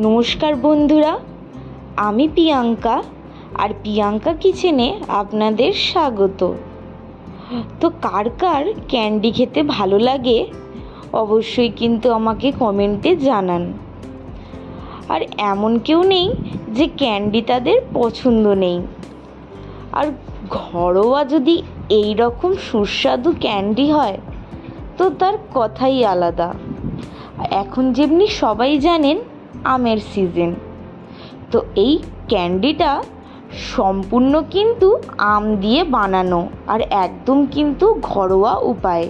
নমস্কার বন্ধুরা, আমি প্রিয়াঙ্কা আর প্রিয়াঙ্কা কিচেনে আপনাদের স্বাগত। তো কার কার ক্যান্ডি খেতে ভালো লাগে অবশ্যই কিন্তু আমাকে কমেন্টে জানান। আর এমন কেউ নেই যে ক্যান্ডি তাদের পছন্দ নেই। আর ঘরোয়া যদি এই রকম সুস্বাদু ক্যান্ডি হয় তো তার কথাই আলাদা। এখন যেমনি সবাই জানেন আমের সিজন, তো এই ক্যান্ডিটা সম্পূর্ণ কিন্তু আম দিয়ে বানানো আর একদম কিন্তু ঘরোয়া উপায়,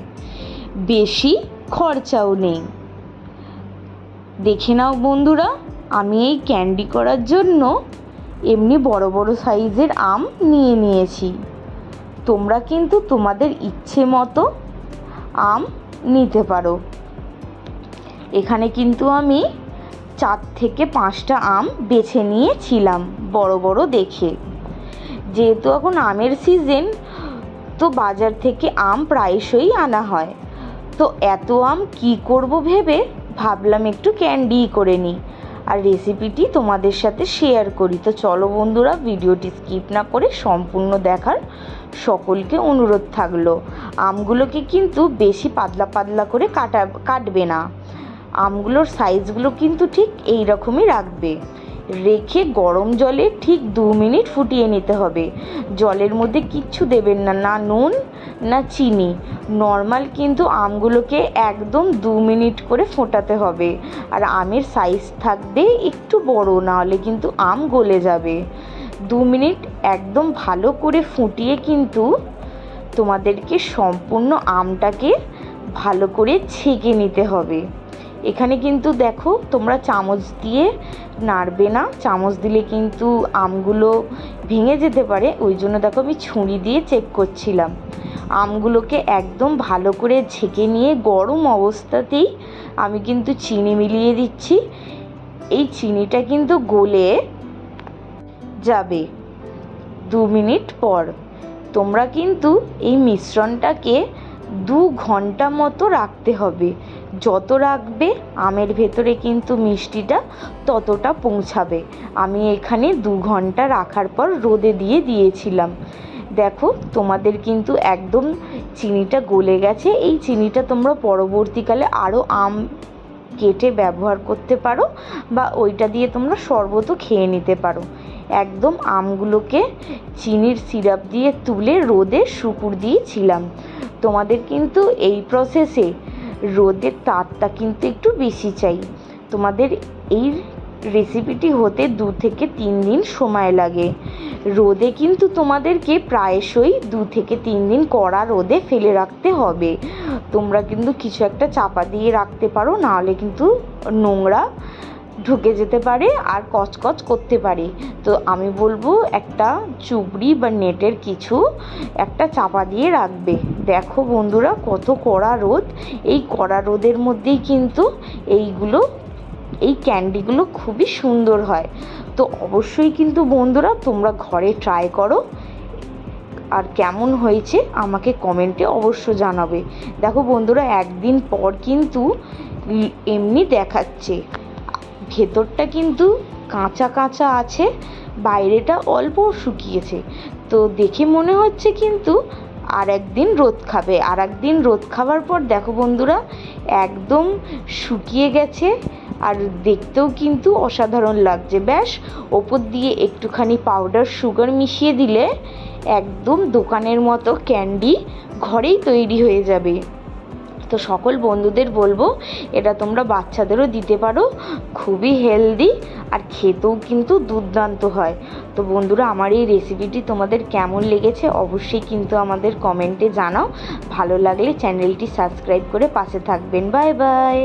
বেশি খরচাও নেই। দেখে নাও বন্ধুরা, আমি এই ক্যান্ডি করার জন্য এমনি বড় বড় সাইজের আম নিয়ে নিয়েছি। তোমরা কিন্তু তোমাদের ইচ্ছে মতো আম নিতে পারো। এখানে কিন্তু আমি 4 থেকে 5টা আম বেছে নিয়েছিলাম বড় বড় দেখে। যেহেতু এখন আমের সিজন, তো বাজার থেকে আম প্রায়শই আনা হয়। তো এত আম কি করব ভেবে ভাবলাম একটু ক্যান্ডি করে নিই আর রেসিপিটি তোমাদের সাথে শেয়ার করি। তো চলো বন্ধুরা, ভিডিওটি স্কিপ না করে সম্পূর্ণ দেখার সকলকে অনুরোধ থাকলো। আমগুলোকে কিন্তু বেশি পাতলা পাতলা করে কাটবে না। আমগুলোর সাইজগুলো কিন্তু ঠিক এই রকমই রাখবে। রেখে গরম জলে ঠিক 2 মিনিট ফুটিয়ে নিতে হবে। জলের মধ্যে কিচ্ছু দেবেন না, না নুন না চিনি। নর্মাল কিন্তু আমগুলোকে একদম 2 মিনিট করে ফোটাতে হবে। আর আমের সাইজ থাকবে একটু বড়, না হলে কিন্তু আম গলে যাবে। 2 মিনিট একদম ভালো করে ফুটিয়ে কিন্তু তোমাদেরকে সম্পূর্ণ আমটাকে ভালো করে ছেঁকে নিতে হবে। এখানে কিন্তু দেখো, তোমরা চামচ দিয়ে নাড়বে না, চামচ দিলে কিন্তু আমগুলো ভেঙে যেতে পারে। ওই জন্য দেখো আমি ছুরি দিয়ে চেক করছিলাম। আমগুলোকে একদম ভালো করে ছেঁকে নিয়ে গরম অবস্থাতেই আমি কিন্তু চিনি মিলিয়ে দিচ্ছি। এই চিনিটা কিন্তু গলে যাবে 2 মিনিট পর। তোমরা কিন্তু এই মিশ্রণটাকে 2 ঘন্টা মতো রাখতে হবে। যত রাখবে আমের ভেতরে কিন্তু মিষ্টিটা ততটা পৌঁছাবে। আমি এখানে 2 ঘন্টা রাখার পর রোদে দিয়েছিলাম। দেখো, তোমাদের কিন্তু একদম চিনিটা গলে গেছে। এই চিনিটা তোমরা পরবর্তীকালে আরও আম কেটে ব্যবহার করতে পারো, বা ওইটা দিয়ে তোমরা শরবতও খেয়ে নিতে পারো। একদম আমগুলোকে চিনির সিরাপ দিয়ে তুলে রোদে শুকুর দিয়েছিলাম। তোমাদের কিন্তু এই প্রসেসে রোদের তাপটা কিন্তু একটু বেশি চাই। তোমাদের এই রেসিপিটি হতে 2 থেকে 3 দিন সময় লাগে। রোদে কিন্তু তোমাদেরকে প্রায়শই 2 থেকে 3 দিন কড়া রোদে ফেলে রাখতে হবে। তোমরা কিন্তু কিছু একটা চাপা দিয়ে রাখতে পারো, নাহলে কিন্তু নোংরা ঢুকে যেতে পারে আর কচকচ করতে পারে। তো আমি বলবো একটা চুবড়ি বা নেটের কিছু একটা চাপা দিয়ে রাখবে। দেখো বন্ধুরা, কত কড়া রোদ। এই কড়া রোদের মধ্যেই কিন্তু এই ক্যান্ডিগুলো খুবই সুন্দর হয়। তো অবশ্যই কিন্তু বন্ধুরা তোমরা ঘরে ট্রাই করো, আর কেমন হয়েছে আমাকে কমেন্টে অবশ্য জানাবে। দেখো বন্ধুরা, একদিন পর কিন্তু এমনি দেখাচ্ছে, ভেতরটা কিন্তু কাঁচা কাঁচা আছে, বাইরেটা অল্প শুকিয়েছে। তো দেখে মনে হচ্ছে কিন্তু আর একদিন রোদ খাবে। আর একদিন রোদ খাওয়ার পর দেখো বন্ধুরা, একদম শুকিয়ে গেছে আর দেখতেও কিন্তু অসাধারণ লাগছে। ব্যাস ওপর দিয়ে একটুখানি পাউডার সুগার মিশিয়ে দিলে একদম দোকানের মতো ক্যান্ডি ঘরেই তৈরি হয়ে যাবে। তো সকল বন্ধুদের বলবো, এটা তোমরা বাচ্চাদেরও দিতে পারো। খুবই হেলদি আর খেতেও কিন্তু দুর্দান্ত হয়। তো বন্ধুরা, আমার এই রেসিপিটি তোমাদের কেমন লেগেছে অবশ্যই কিন্তু আমাদের কমেন্টে জানাও। ভালো লাগলে চ্যানেলটি সাবস্ক্রাইব করে পাশে থাকবেন। Bye bye.